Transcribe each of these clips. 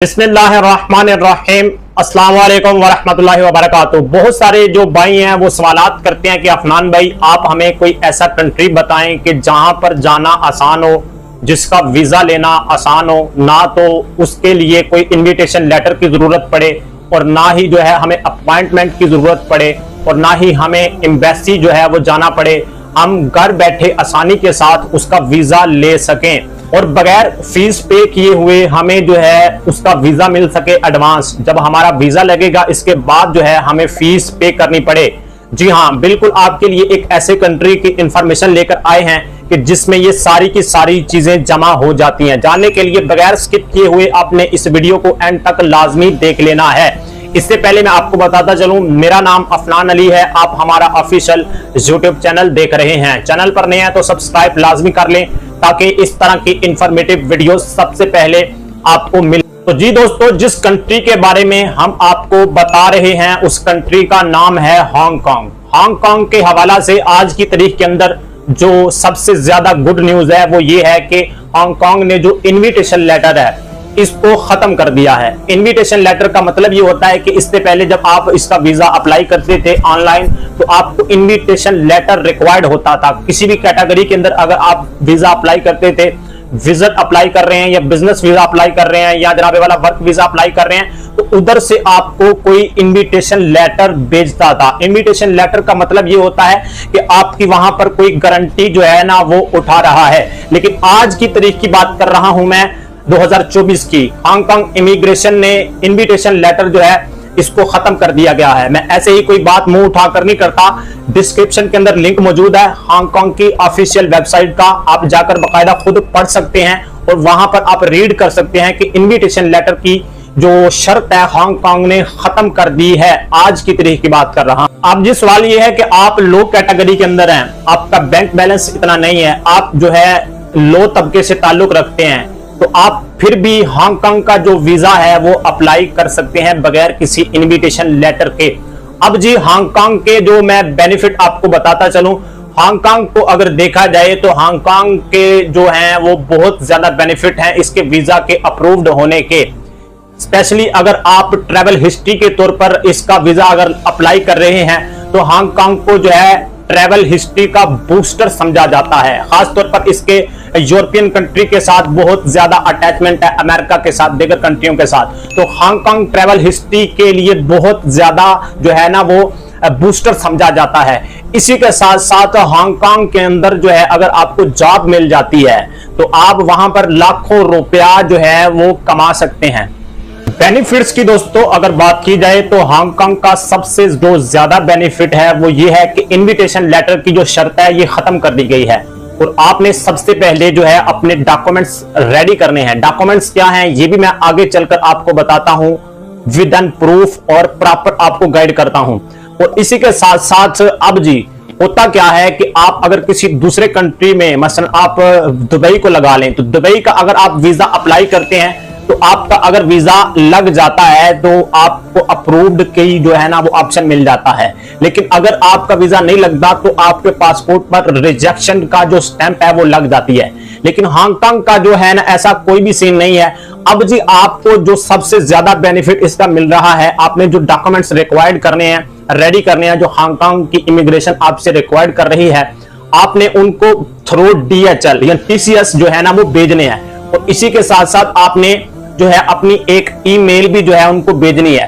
बिस्मिल्लाहिर्रहमानिर्रहीम अस्सलाम वालेकुम वरहमतुल्लाहि वबरकातुहू। बहुत सारे जो भाई हैं वो सवालात करते हैं कि अफनान भाई आप हमें कोई ऐसा कंट्री बताएं कि जहां पर जाना आसान हो, जिसका वीजा लेना आसान हो, ना तो उसके लिए कोई इनविटेशन लेटर की जरूरत पड़े और ना ही जो है हमें अपॉइंटमेंट की जरूरत पड़े और ना ही हमें एम्बेसी जो है वो जाना पड़े। हम घर बैठे आसानी के साथ उसका वीजा ले सकें और बगैर फीस पे किए हुए हमें जो है उसका वीजा मिल सके एडवांस। जब हमारा वीजा लगेगा इसके बाद जो है हमें फीस पे करनी पड़े। जी हाँ, बिल्कुल आपके लिए एक ऐसे कंट्री की इंफॉर्मेशन लेकर आए हैं कि जिसमें ये सारी की सारी चीजें जमा हो जाती हैं। जानने के लिए बगैर स्किप किए हुए आपने इस वीडियो को एंड तक लाजमी देख लेना है। इससे पहले मैं आपको बताता चलूं, मेरा नाम अफनान अली है। आप हमारा ऑफिशियल यूट्यूब चैनल देख रहे हैं। चैनल पर नए हैं तो सब्सक्राइब लाजमी कर लें ताकि इस तरह की इंफॉर्मेटिव वीडियो सबसे पहले आपको मिले। तो जी दोस्तों, जिस कंट्री के बारे में हम आपको बता रहे हैं उस कंट्री का नाम है हांगकांग। हांगकांग के हवाला से आज की तारीख के अंदर जो सबसे ज्यादा गुड न्यूज है वो ये है कि हांगकांग ने जो इन्विटेशन लेटर है इसको खत्म कर दिया है। इनविटेशन लेटर का मतलब ये होता है कि इससे पहले जब आप इसका वीजा अप्लाई करते थे ऑनलाइन तो आपको इनविटेशन लेटर रिक्वायर्ड होता था। किसी भी कैटेगरी के अंदर अगर आप वीजा अप्लाई करते थे, विजिट अप्लाई कर रहे हैं या बिजनेस वीजा अप्लाई कर रहे हैं या जनाबे वाला वर्क वीजा अप्लाई कर रहे हैं, तो उधर से आपको कोई इनविटेशन लेटर भेजता था। इनविटेशन लेटर का मतलब ये होता है कि आपकी वहां पर कोई गारंटी जो है ना वो उठा रहा है। लेकिन आज की तारीख की बात कर रहा हूं मैं 2024 की। हांगकांग इमिग्रेशन ने इनविटेशन लेटर जो है इसको खत्म कर दिया गया है। मैं ऐसे ही कोई बात मुंह उठाकर नहीं करता। डिस्क्रिप्शन के अंदर लिंक मौजूद है हांगकांग की ऑफिशियल वेबसाइट का, आप जाकर बकायदा खुद पढ़ सकते हैं और वहां पर आप रीड कर सकते हैं कि इनविटेशन लेटर की जो शर्त है हांगकांग ने खत्म कर दी है। आज की तारीख की बात कर रहा हूं। अब जी सवाल ये है कि आप लो कैटेगरी के अंदर हैं, आपका बैंक बैलेंस इतना नहीं है, आप जो है लो तबके से ताल्लुक रखते हैं, तो आप फिर भी हांगकांग का जो वीजा है वो अप्लाई कर सकते हैं बगैर किसी इनविटेशन लेटर के। अब जी हांगकांग के जो मैं बेनिफिट आपको बताता चलूं, हांगकांग को अगर देखा जाए तो हांगकांग के जो हैं वो बहुत ज्यादा बेनिफिट हैं इसके वीजा के अप्रूव्ड होने के। स्पेशली अगर आप ट्रैवल हिस्ट्री के तौर पर इसका वीजा अगर अप्लाई कर रहे हैं तो हांगकांग को जो है ट्रैवल हिस्ट्री का बूस्टर समझा जाता है। खासतौर पर इसके यूरोपियन कंट्री के साथ बहुत ज्यादा अटैचमेंट है, अमेरिका के साथ, दीगर कंट्रियों के साथ। तो हांगकांग ट्रैवल हिस्ट्री के लिए बहुत ज्यादा जो है ना वो बूस्टर समझा जाता है। इसी के साथ साथ हांगकांग के अंदर जो है अगर आपको जॉब मिल जाती है तो आप वहां पर लाखों रुपया जो है वो कमा सकते हैं। बेनिफिट्स की दोस्तों अगर बात की जाए तो हांगकांग का सबसे जो ज्यादा बेनिफिट है वो ये है कि इनविटेशन लेटर की जो शर्त है ये खत्म कर दी गई है और आपने सबसे पहले जो है अपने डॉक्यूमेंट्स रेडी करने हैं। डॉक्यूमेंट्स क्या हैं ये भी मैं आगे चलकर आपको बताता हूं, विद एन प्रूफ और प्रॉपर आपको गाइड करता हूं। और इसी के साथ साथ अब जी होता क्या है कि आप अगर किसी दूसरे कंट्री में, मसलन आप दुबई को लगा लें, तो दुबई का अगर आप वीजा अप्लाई करते हैं तो आपका अगर वीजा लग जाता है तो आपको अप्रूव्ड की जो है ना वो ऑप्शन मिल जाता है। लेकिन अगर आपका वीजा नहीं लगता तो आपके पासपोर्ट पर रिजेक्शन का जो स्टैंप है वो लग जाती है। लेकिन हांगकांग का जो है ना ऐसा कोई भी सीन नहीं है। अब जी आपको जो सबसे ज्यादा बेनिफिट इसका मिल रहा है, आपने जो डॉक्यूमेंट्स रिक्वायर्ड करने हैं, रेडी करने हैं, जो हांगकांग की इमिग्रेशन आपसे रिक्वायर्ड कर रही है, आपने उनको थ्रू DHL या TCS जो है ना वो भेजने हैं। और इसी के साथ साथ आपने जो है अपनी एक ईमेल भी जो है उनको भेजनी है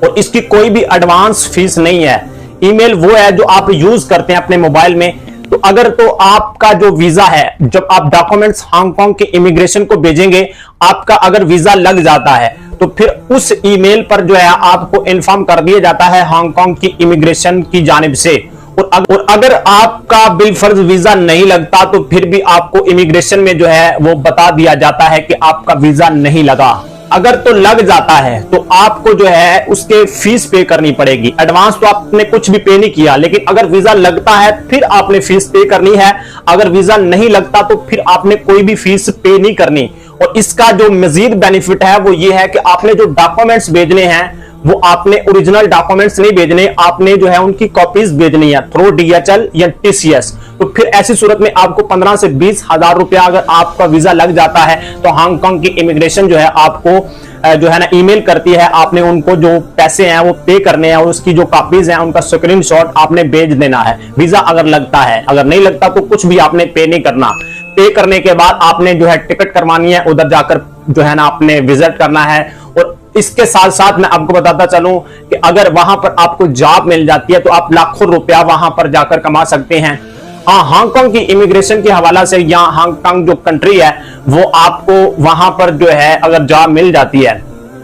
और इसकी कोई भी एडवांस फीस नहीं है। ईमेल वो है जो आप यूज करते हैं अपने मोबाइल में। तो अगर तो आपका जो वीजा है, जब आप डॉक्यूमेंट्स हांगकांग के इमिग्रेशन को भेजेंगे, आपका अगर वीजा लग जाता है तो फिर उस ईमेल पर जो है आपको इन्फॉर्म कर दिया जाता है हांगकांग की इमिग्रेशन की जानिब से। और अगर आपका बिलफर्ज वीजा नहीं लगता तो फिर भी आपको इमिग्रेशन में जो है वो बता दिया जाता है कि आपका वीजा नहीं लगा। अगर तो लग जाता है तो आपको जो है उसके फीस पे करनी पड़ेगी। एडवांस तो आपने कुछ भी पे नहीं किया, लेकिन अगर वीजा लगता है फिर आपने फीस पे करनी है। अगर वीजा नहीं लगता तो फिर आपने कोई भी फीस पे नहीं करनी। और इसका जो मजीद बेनिफिट है वो ये है कि आपने जो डॉक्यूमेंट्स भेजने हैं वो आपने ओरिजिनल डॉक्यूमेंट्स नहीं भेजने, आपने जो है उनकी कॉपीज भेजनी है थ्रू DHL या TCS। तो तो फिर ऐसी सूरत में आपको 15 से 20 हजार रुपया अगर आपका वीजा लग जाता है तो हांगकांग की इमिग्रेशन जो है आपको जो है ना ईमेल करती है, आपने उनको जो पैसे हैं वो पे करने हैं और उसकी जो कॉपीज हैं उनका स्क्रीनशॉट आपने भेज देना है। वीजा अगर लगता है, अगर नहीं लगता तो कुछ भी आपने पे नहीं करना। पे करने के बाद आपने जो है टिकट करवानी है, उधर जाकर जो है ना आपने विजिट करना है। और इसके साथ साथ मैं आपको बताता चलूं कि अगर वहां पर आपको जॉब मिल जाती है तो आप लाखों रुपया वहां पर जाकर कमा सकते हैं। हाँ, हांगकांग की इमिग्रेशन के हवाला से या हांगकांग जो कंट्री है वो आपको वहां पर जो है अगर जॉब मिल जाती है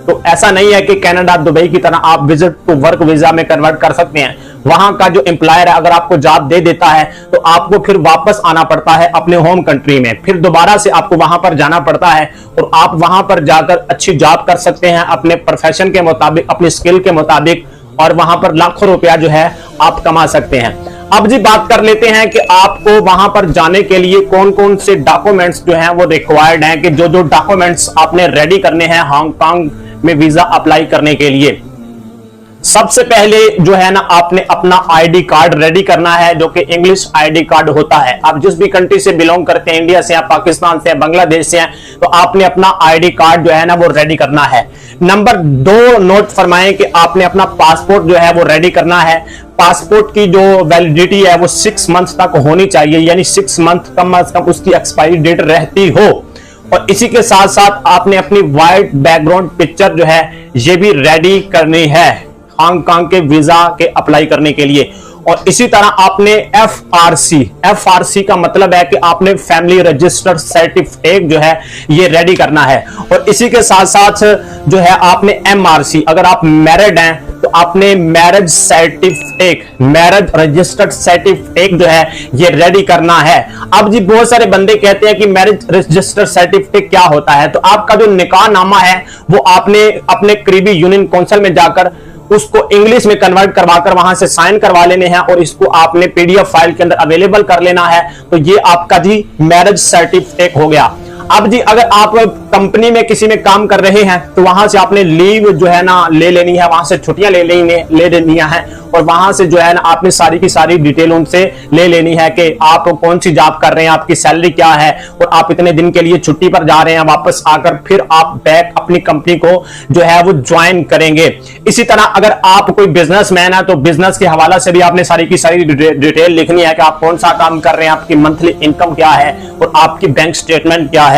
तो ऐसा नहीं है कि कनाडा दुबई की तरह आप विजिट टू वर्क वीजा में कन्वर्ट कर सकते हैं। वहां का जो एम्प्लॉयर है अगर आपको जॉब दे देता है तो आपको फिर वापस आना पड़ता है अपने होम कंट्री में, फिर दोबारा से आपको वहां पर जाना पड़ता है और आप वहां पर जाकर अच्छी जॉब कर सकते हैं अपने प्रोफेशन के मुताबिक, अपनी स्किल के मुताबिक, और वहां पर लाखों रुपया जो है आप कमा सकते हैं। अब जी बात कर लेते हैं कि आपको वहां पर जाने के लिए कौन कौन से डॉक्यूमेंट्स जो हैं वो रिक्वायर्ड हैं, कि जो जो डॉक्यूमेंट्स आपने रेडी करने हैं हांगकांग में वीजा अप्लाई करने के लिए। सबसे पहले जो है ना आपने अपना आईडी कार्ड रेडी करना है, जो कि इंग्लिश आईडी कार्ड होता है। आप जिस भी कंट्री से बिलोंग करते हैं, इंडिया से या पाकिस्तान से या बांग्लादेश से हैं, तो आपने अपना आईडी कार्ड जो है ना वो रेडी करना है। नंबर 2 नोट फरमाएं कि आपने अपना पासपोर्ट जो है वो रेडी करना है। पासपोर्ट की जो वैलिडिटी है वो 6 मंथ तक होनी चाहिए, यानी 6 मंथ कम से कम उसकी एक्सपायरी डेट रहती हो। और इसी के साथ साथ आपने अपनी वाइट बैकग्राउंड पिक्चर जो है ये भी रेडी करनी है हांगकांग के वीजा के अप्लाई करने के लिए। और इसी तरह आपने एफआरसी का मतलब है कि आपने फैमिली रजिस्टर्ड सर्टिफिकेट जो है ये रेडी करना है। और इसी के साथ साथ जो है आपने एमआरसी, अगर आप मैरिड हैं तो आपने marriage certificate, marriage registered certificate जो है ये रेडी करना है। अब जी बहुत सारे बंदे कहते हैं कि मैरिज रजिस्टर्ड सर्टिफिकेट क्या होता है, तो आपका जो निकाह नामा है वो आपने अपने करीबी यूनियन काउंसिल में जाकर उसको इंग्लिश में कन्वर्ट करवाकर वहां से साइन करवा लेने हैं और इसको आपने पीडीएफ फाइल के अंदर अवेलेबल कर लेना है। तो ये आपका जी मैरिज सर्टिफिकेट हो गया। अब जी अगर आप कंपनी में किसी में काम कर रहे हैं तो वहां से आपने लीव जो है ना ले लेनी है, वहां से छुट्टियां ले लेनी है और वहां से जो है ना आपने सारी की सारी डिटेल उनसे ले लेनी है कि आप कौन सी जॉब कर रहे हैं, आपकी सैलरी क्या है और आप इतने दिन के लिए छुट्टी पर जा रहे हैं, वापस आकर फिर आप बैक अपनी कंपनी को जो है वो ज्वाइन करेंगे। इसी तरह अगर आप कोई बिजनेसमैन है तो बिजनेस के हवाला से भी आपने सारी की सारी डिटेल लिखनी है कि आप कौन सा काम कर रहे हैं, आपकी मंथली इनकम क्या है और आपकी बैंक स्टेटमेंट क्या है।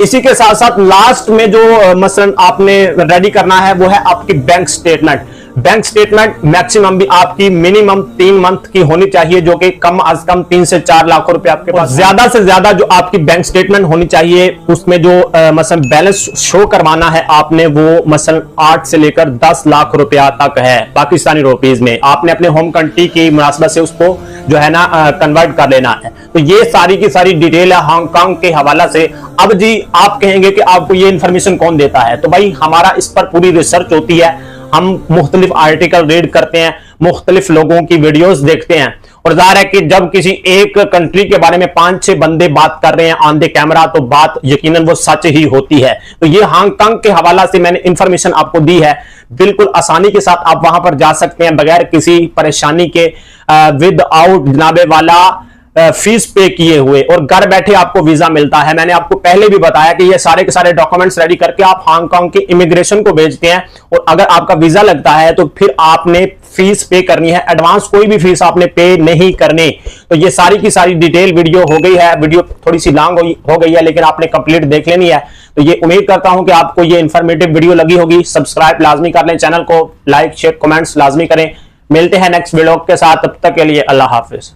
इसी के साथ साथ लास्ट में जो मसलन आपने रेडी करना है वो है आपकी bank statement. Bank statement maximum भी आपकी मिनिमम 3 मंथ की होनी चाहिए, जो कि कम अज कम 3 से 4 लाख रुपए आपके पास, ज्यादा से ज्यादा जो आपकी बैंक स्टेटमेंट होनी चाहिए उसमें जो मसलन बैलेंस शो करवाना है आपने वो मसलन 8 से लेकर 10 लाख रुपया तक है पाकिस्तानी रुपीस में। आपने अपने होम कंट्री की मुनासबत से उसको जो है ना कन्वर्ट कर लेना है। तो ये सारी की सारी डिटेल है हांगकांग के हवाला से। अब जी आप कहेंगे कि आपको ये इंफॉर्मेशन कौन देता है, तो भाई हमारा इस पर पूरी रिसर्च होती है। हम मुख्तलिफ आर्टिकल रीड करते हैं, मुख्तलिफ लोगों की वीडियोस देखते हैं और जाहिर है कि जब किसी एक कंट्री के बारे में 5-6 बंदे बात कर रहे हैं ऑन द कैमरा तो बात यकीनन वो सच ही होती है। तो ये हांगकांग के हवाला से मैंने इंफॉर्मेशन आपको दी है, बिल्कुल आसानी के साथ आप वहां पर जा सकते हैं बगैर किसी परेशानी के, विदाउट जनाबे वाला फीस पे किए हुए, और घर बैठे आपको वीजा मिलता है। मैंने आपको पहले भी बताया कि ये सारे के सारे डॉक्यूमेंट्स रेडी करके आप हांगकांग के इमिग्रेशन को भेजते हैं और अगर आपका वीजा लगता है तो फिर आपने फीस पे करनी है, एडवांस कोई भी फीस आपने पे नहीं करनी। तो ये सारी की सारी डिटेल वीडियो हो गई है, वीडियो थोड़ी सी लॉन्ग हो गई है लेकिन आपने कंप्लीट देख लेनी है। तो ये उम्मीद करता हूं कि आपको ये इंफॉर्मेटिव वीडियो लगी होगी। सब्सक्राइब लाजमी कर लें चैनल को, लाइक शेयर कमेंट्स लाजमी करें। मिलते हैं नेक्स्ट वीडियो के साथ, तब तक के लिए अल्लाह हाफिज।